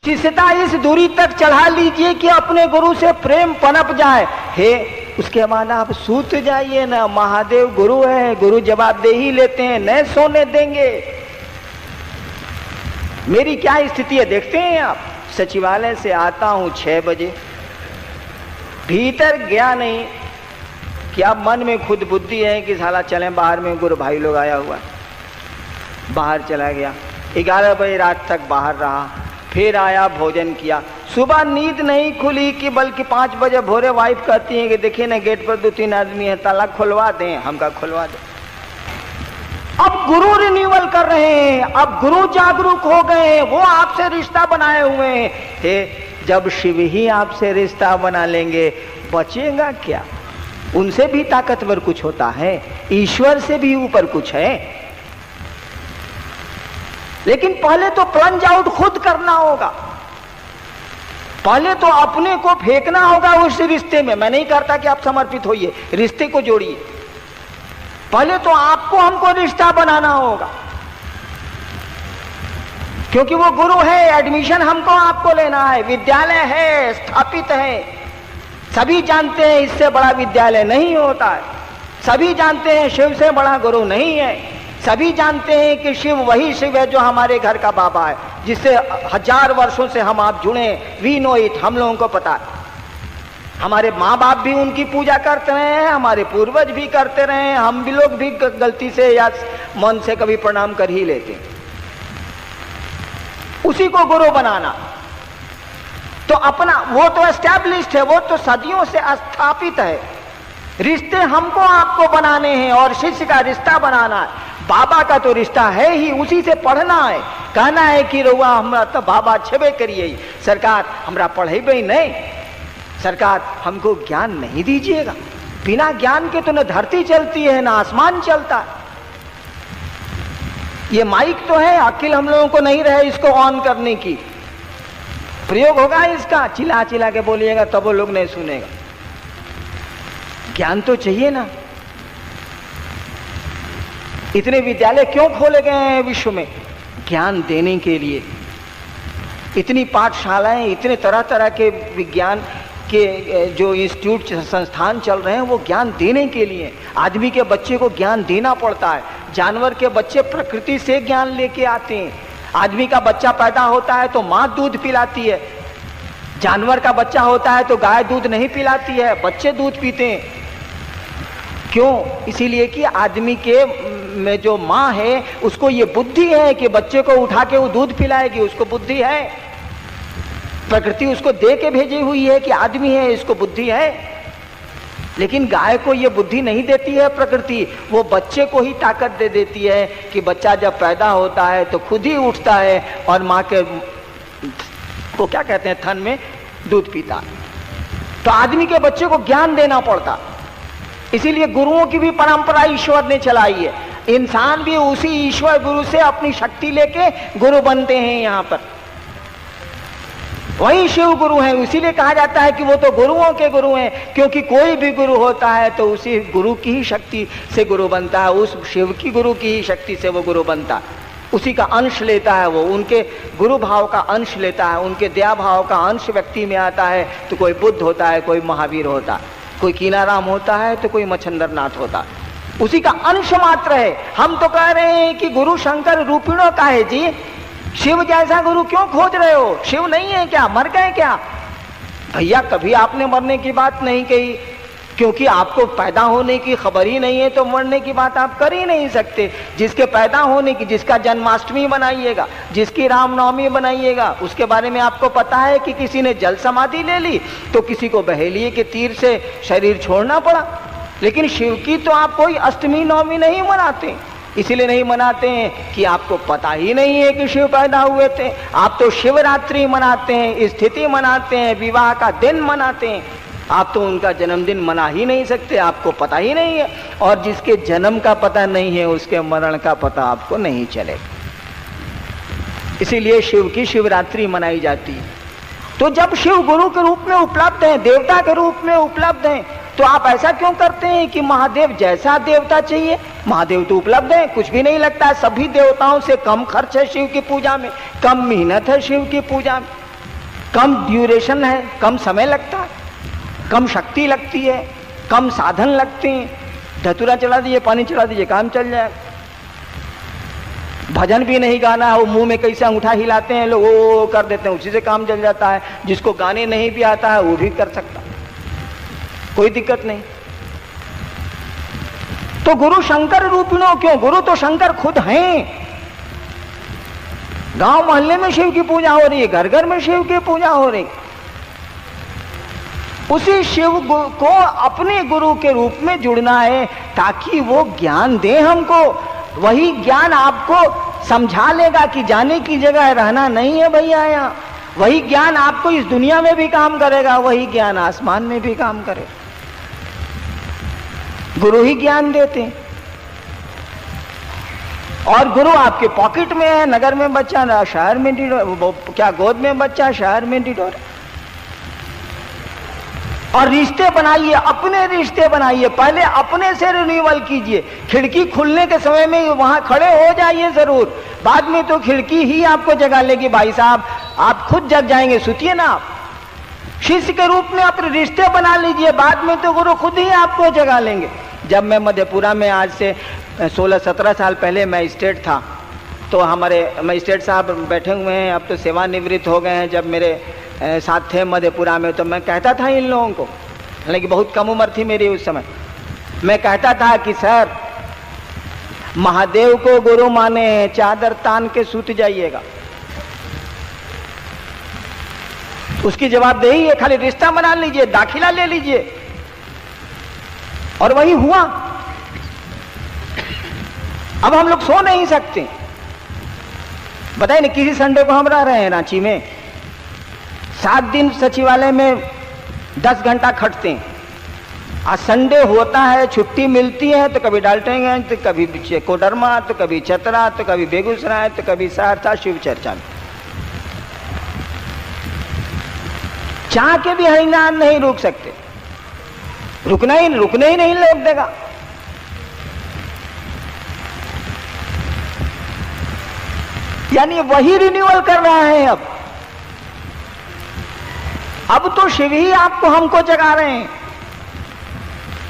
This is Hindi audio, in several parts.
शिष्यता इस दूरी तक चढ़ा लीजिए कि अपने गुरु से प्रेम पनप जाए। हे, उसके बाद आप सूत जाइए ना, महादेव गुरु है, गुरु जवाबदेही लेते हैं, न सोने देंगे। मेरी क्या स्थिति है देखते हैं आप। सचिवालय से आता हूं 6 बजे, भीतर गया नहीं कि अब मन में खुद बुद्धि है कि साला चले बाहर में, गुरु भाई लोग आया हुआ, बाहर चला गया। 11 बजे रात तक बाहर रहा, फिर आया, भोजन किया। सुबह नींद नहीं खुली कि बल्कि 5 बजे भोरे वाइफ कहती है कि देखिए ना गेट पर 2-3 आदमी है, ताला खुलवा दें। हम कहा खुलवा दें। अब गुरु रिन्यूअल कर रहे हैं, अब गुरु जागरूक हो गए, वो आपसे रिश्ता बनाए हुए हैं। जब शिव ही आपसे रिश्ता बना लेंगे, बचेगा क्या? उनसे भी ताकतवर कुछ होता है, ईश्वर से भी ऊपर कुछ है। लेकिन पहले तो प्लंज आउट खुद करना होगा, पहले तो अपने को फेंकना होगा उस रिश्ते में। मैं नहीं कहता कि आप समर्पित होइए, रिश्ते को जोड़िए। पहले तो आपको हमको रिश्ता बनाना होगा, क्योंकि वो गुरु है, एडमिशन हमको आपको लेना है। विद्यालय है, स्थापित है, सभी जानते हैं इससे बड़ा विद्यालय नहीं होता है। सभी जानते हैं शिव से बड़ा गुरु नहीं है। सभी जानते हैं कि शिव वही शिव है जो हमारे घर का बाबा है, जिससे 1000 वर्षों से हम आप जुड़े। वी नो इट, हम लोगों को पता है। हमारे माँ बाप भी उनकी पूजा करते रहे हैं, हमारे पूर्वज भी करते रहे हैं, हम भी लोग भी गलती से या मन से कभी प्रणाम कर ही लेते हैं। उसी को गुरु बनाना तो अपना, वो तो एस्टैब्लिश्ड है, वो तो सदियों से स्थापित है। रिश्ते हमको आपको बनाने हैं और शिष्य का रिश्ता बनाना है। बाबा का तो रिश्ता है ही, उसी से पढ़ना है। कहना है कि रउआ हमरा तो बाबा छेबे करिए, सरकार हमरा पढ़ेबे नहीं, सरकार हमको ज्ञान नहीं दीजिएगा। बिना ज्ञान के तो न धरती चलती है, न आसमान चलता है। ये माइक तो है, अकिल हम लोगों को नहीं रहे इसको ऑन करने की। प्रयोग होगा इसका, चिल्ला चिल्ला के बोलिएगा तब वो लोग नहीं सुनेगा। ज्ञान तो चाहिए ना। इतने विद्यालय क्यों खोले गए हैं विश्व में? ज्ञान देने के लिए। इतनी पाठशालाएं, इतने तरह तरह के विज्ञान के जो इंस्टीट्यूट संस्थान चल रहे हैं, वो ज्ञान देने के लिए। आदमी के बच्चे को ज्ञान देना पड़ता है। जानवर के बच्चे प्रकृति से ज्ञान लेके आते हैं। आदमी का बच्चा पैदा होता है तो माँ दूध पिलाती है, जानवर का बच्चा होता है तो गाय दूध नहीं पिलाती है, बच्चे दूध पीते हैं। क्यों? इसीलिए कि आदमी के में जो माँ है उसको ये बुद्धि है कि बच्चे को उठा के वो दूध पिलाएगी, उसको बुद्धि है। प्रकृति उसको दे के भेजी हुई है कि आदमी है, इसको बुद्धि है। लेकिन गाय को ये बुद्धि नहीं देती है प्रकृति, वो बच्चे को ही ताकत दे देती है कि बच्चा जब पैदा होता है तो खुद ही उठता है और माँ के को क्या कहते हैं, थन में दूध पीता है। तो आदमी के बच्चे को ज्ञान देना पड़ता। इसीलिए गुरुओं की भी परंपरा ईश्वर ने चलाई है। इंसान भी उसी ईश्वर गुरु से अपनी शक्ति लेके गुरु बनते हैं। यहाँ पर वही शिव गुरु हैं। इसीलिए कहा जाता है कि वो तो गुरुओं के गुरु हैं, क्योंकि कोई भी गुरु होता है तो उसी गुरु की ही शक्ति से गुरु बनता है, उस शिव की गुरु की ही शक्ति से वो गुरु बनता है। उसी का अंश लेता है, वो उनके गुरु भाव का अंश लेता है, उनके दया भाव का अंश व्यक्ति में आता है। तो कोई बुद्ध होता है, कोई महावीर होता है, कोई कीनाराम होता है, तो कोई मच्छंदरनाथ होता है। उसी का अंश मात्र है। हम तो कह रहे हैं कि गुरु शंकर रूपिणों का है जी। शिव जैसा गुरु क्यों खोज रहे हो? शिव नहीं है क्या? मर गए क्या? भैया कभी आपने मरने की बात नहीं कही, क्योंकि आपको पैदा होने की खबर ही नहीं है, तो मरने की बात आप कर ही नहीं सकते। जिसके पैदा होने की, जिसका जन्माष्टमी बनाइएगा, जिसकी रामनवमी बनाइएगा, उसके बारे में आपको पता है कि किसी ने जल समाधि ले ली तो किसी को बहेलिए के तीर से शरीर छोड़ना पड़ा। लेकिन शिव की तो आप कोई अष्टमी नवमी नहीं मनाते। इसीलिए नहीं मनाते हैं कि आपको पता ही नहीं है कि शिव पैदा हुए थे। आप तो शिवरात्रि मनाते हैं, स्थिति मनाते हैं, विवाह का दिन मनाते हैं। आप तो उनका जन्मदिन मना ही नहीं सकते, आपको पता ही नहीं है। और जिसके जन्म का पता नहीं है उसके मरण का पता आपको नहीं चलेगा। इसीलिए शिव की शिवरात्रि मनाई जाती है। तो जब शिव गुरु के रूप में उपलब्ध हैं, देवता के रूप में उपलब्ध हैं, तो आप ऐसा क्यों करते हैं कि महादेव जैसा देवता चाहिए? महादेव तो उपलब्ध है, कुछ भी नहीं लगता है। सभी देवताओं से कम खर्च है शिव की पूजा में, कम मेहनत है शिव की पूजा में। कम ड्यूरेशन है, कम समय लगता है, कम शक्ति लगती है, कम साधन लगते हैं। धतूरा चढ़ा दीजिए, पानी चढ़ा दीजिए, काम चल जाएगा। भजन भी नहीं गाना है, वो मुंह में कैसे अंगूठा हिलाते हैं लोग, वो कर देते हैं, उसी से काम चल जाता है। जिसको गाने नहीं भी आता है वो भी कर सकता, कोई दिक्कत नहीं। तो गुरु शंकर रूपिणों क्यों? गुरु तो शंकर खुद हैं। गांव मोहल्ले में शिव की पूजा हो रही है, घर घर में शिव की पूजा हो रही। उसी शिव को अपने गुरु के रूप में जुड़ना है ताकि वो ज्ञान दे हमको। वही ज्ञान आपको समझा लेगा कि जाने की जगह रहना नहीं है भैया यहाँ। वही ज्ञान आपको इस दुनिया में भी काम करेगा, वही ज्ञान आसमान में भी काम करेगा। गुरु ही ज्ञान देते हैं। और गुरु आपके पॉकेट में है, नगर में बच्चा ना शहर में क्या गोद में बच्चा शहर में डिडोर। और रिश्ते बनाइए, अपने रिश्ते बनाइए, पहले अपने से रिन्यूअल कीजिए। खिड़की खुलने के समय में वहां खड़े हो जाइए जरूर, बाद में तो खिड़की ही आपको जगा लेगी। भाई साहब आप खुद जग जाएंगे, सुतिए ना आप। शिष्य के रूप में अपने रिश्ते बना लीजिए, बाद में तो गुरु खुद ही आपको जगा लेंगे। जब मैं मधेपुरा में आज से 16-17 साल पहले मैजिस्ट्रेट था, तो हमारे मैजिस्ट्रेट साहब बैठे हुए हैं, अब तो सेवानिवृत्त हो गए हैं। जब मेरे साथ थे मधेपुरा में तो मैं कहता था इन लोगों को, हालांकि बहुत कम उम्र थी मेरी उस समय, मैं कहता था कि सर महादेव को गुरु माने, चादर तान के सूत जाइएगा। उसकी जवाबदेही है, खाली रिश्ता बना लीजिए, दाखिला ले लीजिए। और वही हुआ। अब हम लोग सो नहीं सकते। बताइए ना, किसी संडे को हम रह रहे हैं रांची में, 7 दिन सचिवालय में 10 घंटा खटते हैं। आज संडे होता है, छुट्टी मिलती है तो कभी डाल्टेंगंज, तो कभी कोडरमा, तो कभी चतरा, तो कभी बेगूसराय, तो कभी सहरसा शिव चर्चा में। चाह के भी हरिनाम नहीं रुक सकते, रुकने ही नहीं लोग देगा। यानी वही रिन्यूअल कर रहा है। अब तो शिव ही आपको हमको जगा रहे हैं।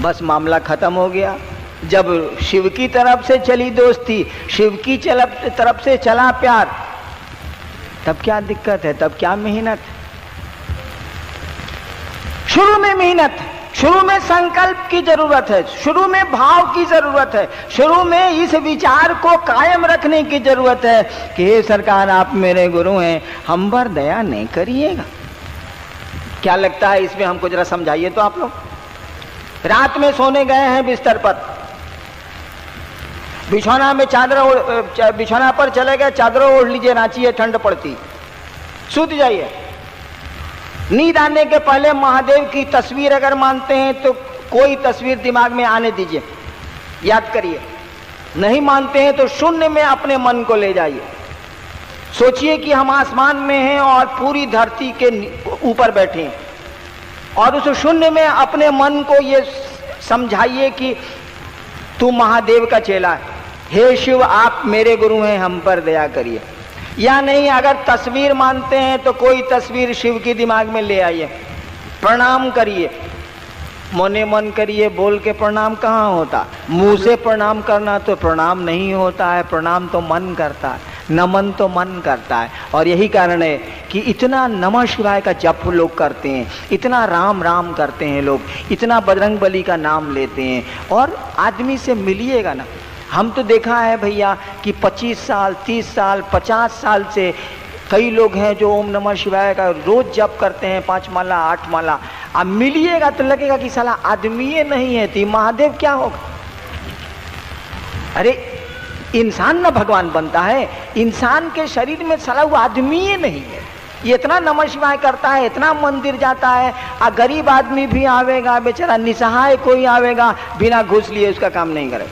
बस मामला खत्म हो गया। जब शिव की तरफ से चली दोस्ती, शिव की तरफ से चला प्यार, तब क्या दिक्कत है, तब क्या मेहनत। शुरू में मेहनत, शुरू में संकल्प की जरूरत है, शुरू में भाव की जरूरत है, शुरू में इस विचार को कायम रखने की जरूरत है कि हे सरकार आप मेरे गुरु हैं, हम पर दया नहीं करिएगा। क्या लगता है इसमें, हमको जरा समझाइए तो आप लोग। रात में सोने गए हैं बिस्तर पर, बिछौना में बिछौना पर चले गए, चादर ओढ़ लीजिए, रांची है ठंड पड़ती, सूत जाइए। नींद आने के पहले महादेव की तस्वीर अगर मानते हैं तो कोई तस्वीर दिमाग में आने दीजिए, याद करिए। नहीं मानते हैं तो शून्य में अपने मन को ले जाइए। सोचिए कि हम आसमान में हैं और पूरी धरती के ऊपर बैठे हैं, और उस शून्य में अपने मन को ये समझाइए कि तू महादेव का चेला है, हे शिव आप मेरे गुरु हैं, हम पर दया करिए। या नहीं, अगर तस्वीर मानते हैं तो कोई तस्वीर शिव की दिमाग में ले आइए, प्रणाम करिए, मोने मन करिए। बोल के प्रणाम कहाँ होता, मुंह से प्रणाम करना तो प्रणाम नहीं होता है, प्रणाम तो मन करता है, नमन तो मन करता है। और यही कारण है कि इतना नमः शिवाय का जप लोग करते हैं, इतना राम राम करते हैं लोग, इतना बजरंग बली का नाम लेते हैं। और आदमी से मिलिएगा ना, हम तो देखा है भैया कि 25 साल 30 साल 50 साल से कई लोग हैं जो ओम नमः शिवाय का रोज जप करते हैं, 5 माला 8 माला। अब मिलिएगा तो लगेगा कि साला आदमी ये नहीं है, तो महादेव क्या होगा। अरे इंसान ना भगवान बनता है, इंसान के शरीर में साला वो आदमी ही नहीं है। ये इतना नमः शिवाय करता है, इतना मंदिर जाता है, गरीब आदमी भी आवेगा, बेचारा निसहाय कोई आवेगा, बिना घूस लिए उसका काम नहीं करेगा,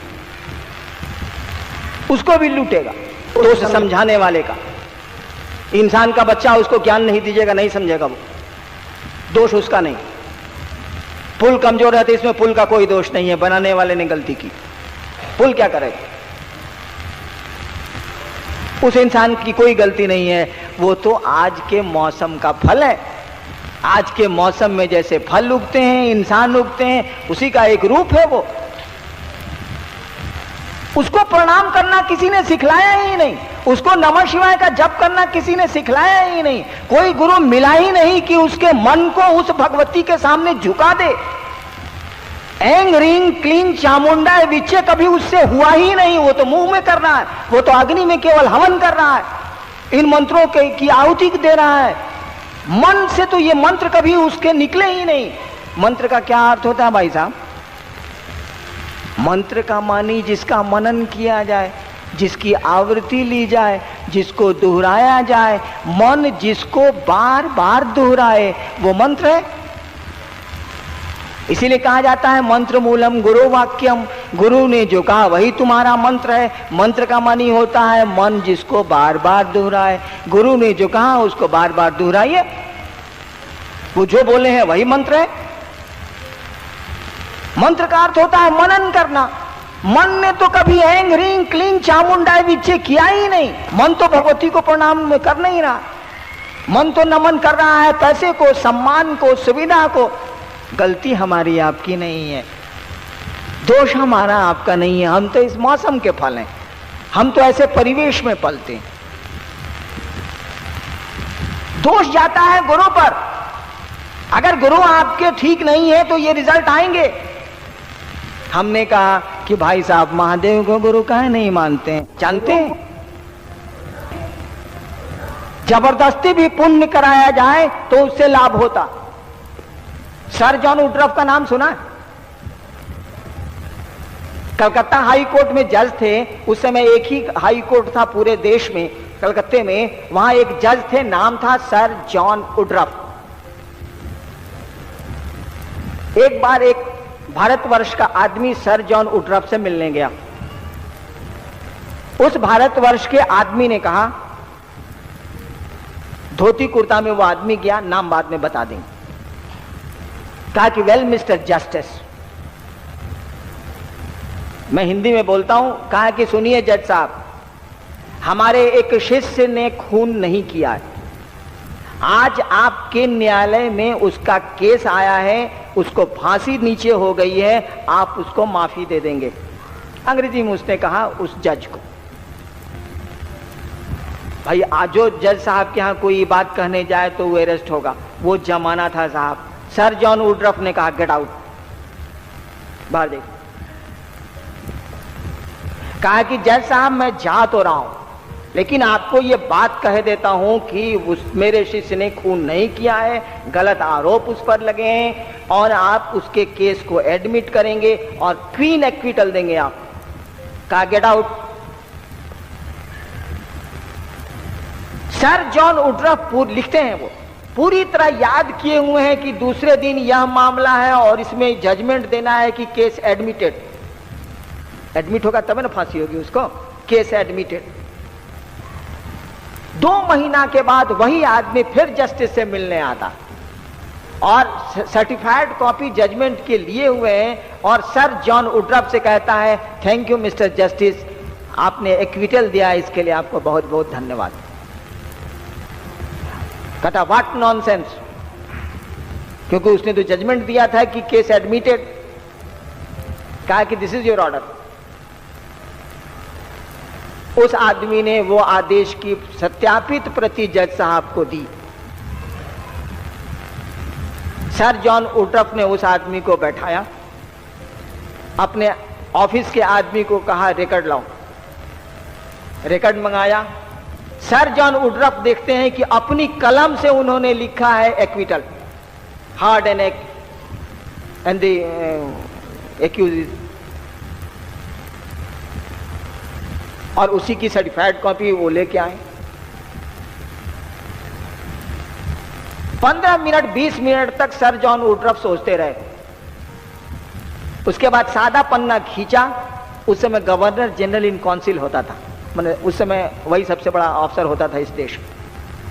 उसको भी लूटेगा। दोष समझाने वाले का, इंसान का बच्चा उसको ज्ञान नहीं दीजिएगा, नहीं समझेगा, वो दोष उसका नहीं। पुल कमजोर है तो इसमें पुल का कोई दोष नहीं है, बनाने वाले ने गलती की, पुल क्या करेगा, उस इंसान की कोई गलती नहीं है, वो तो आज के मौसम का फल है। आज के मौसम में जैसे फल उगते हैं, इंसान उगते हैं, उसी का एक रूप है वो। उसको प्रणाम करना किसी ने सिखलाया ही नहीं, उसको नमः शिवाय का जप करना किसी ने सिखलाया ही नहीं। कोई गुरु मिला ही नहीं कि उसके मन को उस भगवती के सामने झुका दे। एंग रिंग क्लीन चामुंडा विच्चे कभी उससे हुआ ही नहीं। वो तो मुंह में कर रहा है, वो तो अग्नि में केवल हवन कर रहा है, इन मंत्रों की आहुति दे रहा है। मन से तो ये मंत्र कभी उसके निकले ही नहीं। मंत्र का क्या अर्थ होता है भाई साहब? मंत्र का मानी जिसका मनन किया जाए, जिसकी आवृत्ति ली जाए, जिसको दोहराया जाए, मन जिसको बार बार दोहराए, वो मंत्र है। इसीलिए कहा जाता है मंत्र मूलम गुरु वाक्यम, गुरु ने जो कहा वही तुम्हारा मंत्र है। मंत्र का मानी होता है मन जिसको बार बार दोहराए। गुरु ने जो कहा उसको बार बार दोहराइए, वो जो बोले हैं वही मंत्र है। मंत्र का अर्थ होता है मनन करना। मन ने तो कभी एंग रिंग क्लीन चामुंडाई विच्चे किया ही नहीं। मन तो भगवती को प्रणाम कर नहीं रहा, मन तो नमन कर रहा है पैसे को, सम्मान को, सुविधा को। गलती हमारी आपकी नहीं है, दोष हमारा आपका नहीं है। हम तो इस मौसम के फल हैं, हम तो ऐसे परिवेश में पलते हैं। दोष जाता है गुरु पर। अगर गुरु आपके ठीक नहीं है तो ये रिजल्ट आएंगे। हमने कहा कि भाई साहब महादेव को गुरु काहे नहीं मानते हैं? जानते हैं जबरदस्ती भी पुण्य कराया जाए तो उससे लाभ होता। सर जॉन वुडरॉफ का नाम सुना? कलकत्ता हाई कोर्ट में जज थे उस समय। एक ही हाई कोर्ट था पूरे देश में, कलकत्ते में। वहां एक जज थे, नाम था सर जॉन वुडरॉफ। एक बार एक भारतवर्ष का आदमी सर जॉन वुडरॉफ से मिलने गया। उस भारतवर्ष के आदमी ने कहा, धोती कुर्ता में वो आदमी गया, नाम बाद में बता देंगे। कहा कि वेल मिस्टर जस्टिस, मैं हिंदी में बोलता हूं। कहा कि सुनिए जज साहब, हमारे एक शिष्य ने खून नहीं किया है। आज आपके न्यायालय में उसका केस आया है, उसको फांसी नीचे हो गई है, आप उसको माफी दे देंगे? अंग्रेजी में उसने कहा उस जज को। भाई आज जो जज साहब के यहां कोई बात कहने जाए तो वो अरेस्ट होगा। वो जमाना था साहब। सर जॉन वुडरॉफ ने कहा गेट आउट, बाहर देख। कहा कि जज साहब मैं जा तो रहा हूं, लेकिन आपको ये बात कह देता हूं कि उस मेरे शिष्य ने खून नहीं किया है, गलत आरोप उस पर लगे हैं और आप उसके केस को एडमिट करेंगे और क्वीन एक्विटल देंगे आप। कहा गेट आउट। सर जॉन वुडरॉफ लिखते हैं, वो पूरी तरह याद किए हुए हैं कि दूसरे दिन यह मामला है और इसमें जजमेंट देना है कि केस एडमिटेड। एडमिट होगा तब ना फांसी होगी उसको। Case admitted. 2 महीना के बाद वही आदमी फिर जस्टिस से मिलने आता और सर्टिफाइड कॉपी जजमेंट के लिए हुए हैं और सर जॉन वुडरॉफ से कहता है थैंक यू मिस्टर जस्टिस, आपने एक्विटल दिया, इसके लिए आपको बहुत बहुत धन्यवाद। कहता व्हाट नॉनसेंस, क्योंकि उसने तो जजमेंट दिया था कि केस एडमिटेड। कहा कि दिस इज योर ऑर्डर। उस आदमी ने वो आदेश की सत्यापित प्रति जज साहब को दी। सर जॉन वुडरॉफ ने उस आदमी को बैठाया, अपने ऑफिस के आदमी को कहा रिकॉर्ड लाओ। रिकॉर्ड मंगाया। सर जॉन वुडरॉफ देखते हैं कि अपनी कलम से उन्होंने लिखा है acquittal, heard and the accused, और उसी की सर्टिफाइड कॉपी वो लेके आए। 15 मिनट 20 मिनट तक सर जॉन वुडरॉफ सोचते रहे। उसके बाद सादा पन्ना खींचा। उस समय गवर्नर जनरल इन काउंसिल होता था, मैंने उस समय वही सबसे बड़ा अफसर होता था इस देश में।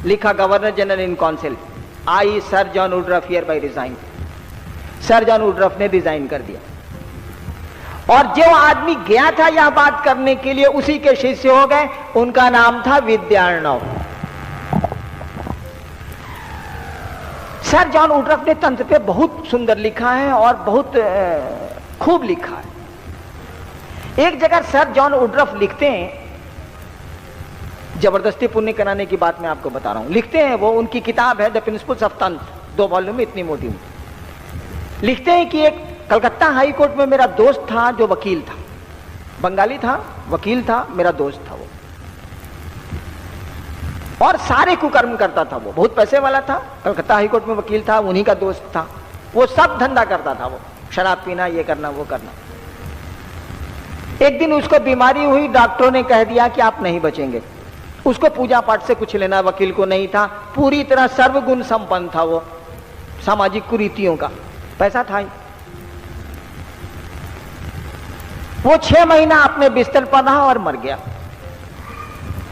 लिखा governor general in council, I sir John Woodroffe hereby resign. Sir John Woodroffe ने रिजाइन कर दिया। और जो आदमी गया था यह बात करने के लिए उसी के शिष्य हो गए। उनका नाम था विद्यार्णव। सर जॉन वुडरफ ने तंत्र पे बहुत सुंदर लिखा है और बहुत खूब लिखा है। एक जगह सर जॉन वुडरफ लिखते हैं, जबरदस्ती पुण्य कराने की बात मैं आपको बता रहा हूं, लिखते हैं वो, उनकी किताब है द प्रिंसिपल्स ऑफ तंत्र, 2 वॉल्यूम में, इतनी मोटी। लिखते हैं कि एक कलकत्ता हाई कोर्ट में मेरा दोस्त था जो वकील था, बंगाली था, वकील था, मेरा दोस्त था वो, और सारे कुकर्म करता था वो, बहुत पैसे वाला था, कलकत्ता हाई कोर्ट में वकील था, उन्हीं का दोस्त था वो, सब धंधा करता था वो, शराब पीना, ये करना वो करना। एक दिन उसको बीमारी हुई, डॉक्टरों ने कह दिया कि आप नहीं बचेंगे। उसको पूजा पाठ से कुछ लेना वकील को नहीं था, पूरी तरह सर्वगुण संपन्न था वो, सामाजिक कुरीतियों का, पैसा था ही। वो 6 महीना अपने बिस्तर पर रहा और मर गया।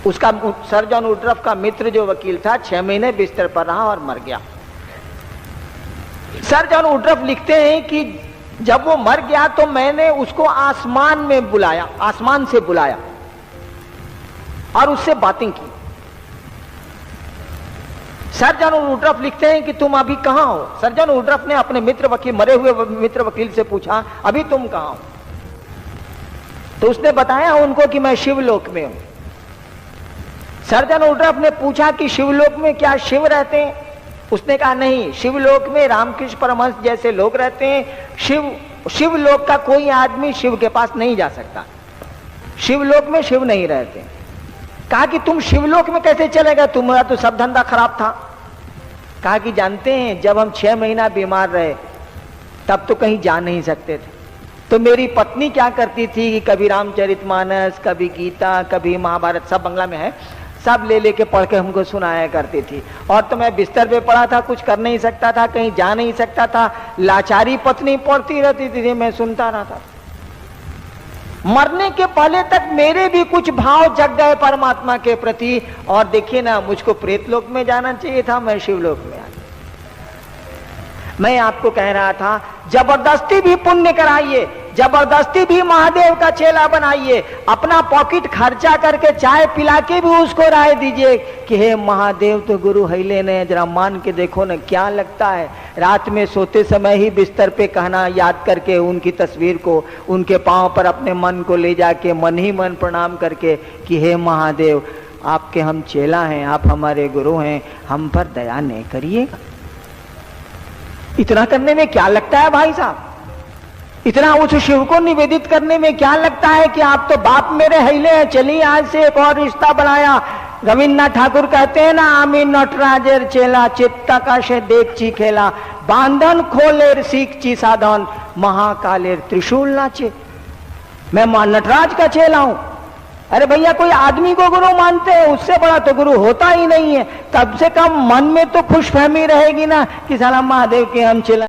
उसका सर जॉन वुडरफ का मित्र जो वकील था 6 महीने बिस्तर पर रहा और मर गया। सर जॉन वुडरफ लिखते हैं कि जब वो मर गया तो मैंने उसको आसमान में बुलाया, आसमान से बुलाया और उससे बातें की। सर जॉन वुडरफ लिखते हैं कि तुम अभी कहां हो? सर जॉन वुडरफ ने अपने मित्र वकील, मरे हुए मित्र वकील से पूछा, अभी तुम कहां हो? तो उसने बताया उनको कि मैं शिवलोक में हूं। सर जॉन वुडरफ ने पूछा कि शिवलोक में क्या शिव रहते हैं? उसने कहा नहीं, शिवलोक में रामकृष्ण परमहंस जैसे लोग रहते हैं। शिवलोक का कोई आदमी शिव के पास नहीं जा सकता, शिवलोक में शिव नहीं रहते। कहा कि तुम शिवलोक में कैसे चले गए, तुम्हारा तो सब धंधा खराब था। कहा कि जानते हैं जब हम 6 महीना बीमार रहे तब तो कहीं जा नहीं सकते थे, तो मेरी पत्नी क्या करती थी कि कभी रामचरितमानस, कभी गीता, कभी महाभारत, सब बंगला में है, सब ले लेके पढ़ के हमको सुनाया करती थी। और तो मैं बिस्तर पे पड़ा था, कुछ कर नहीं सकता था, कहीं जा नहीं सकता था, लाचारी पत्नी पढ़ती रहती थी, मैं सुनता रहता। मरने के पहले तक मेरे भी कुछ भाव जग गए परमात्मा के प्रति, और देखिए ना, मुझको प्रेतलोक में जाना चाहिए था, मैं शिवलोक में आ गया। मैं आपको कह रहा था, जबरदस्ती भी पुण्य कराइए, जबरदस्ती भी महादेव का चेला बनाइए, अपना पॉकेट खर्चा करके चाय पिला के भी उसको राय दीजिए कि हे महादेव तो गुरु हैले ने, जरा मान के देखो ना क्या लगता है। रात में सोते समय ही बिस्तर पे कहना, याद करके उनकी तस्वीर को, उनके पांव पर अपने मन को ले जाके मन ही मन प्रणाम करके कि हे महादेव, आपके हम चेला हैं, आप हमारे गुरु हैं, हम पर दया नहीं करिएगा। इतना करने में क्या लगता है भाई साहब? इतना उस शिव को निवेदित करने में क्या लगता है कि आप तो बाप मेरे हैले हैं, चलिए आज से एक और रिश्ता बनाया। रविन्द्रनाथ ठाकुर कहते हैं ना, आमी नटराजेर चेला, चित्ता का से देख ची खेला, बांधन खोलेर सीख ची साधन, महाकालेर त्रिशूल नाचे। मैं नटराज का चेला हूं। अरे भैया, कोई आदमी को गुरु मानते हैं, उससे बड़ा तो गुरु होता ही नहीं है। कम से कम मन में तो खुशफहमी रहेगी ना कि साला महादेव के हम चेला।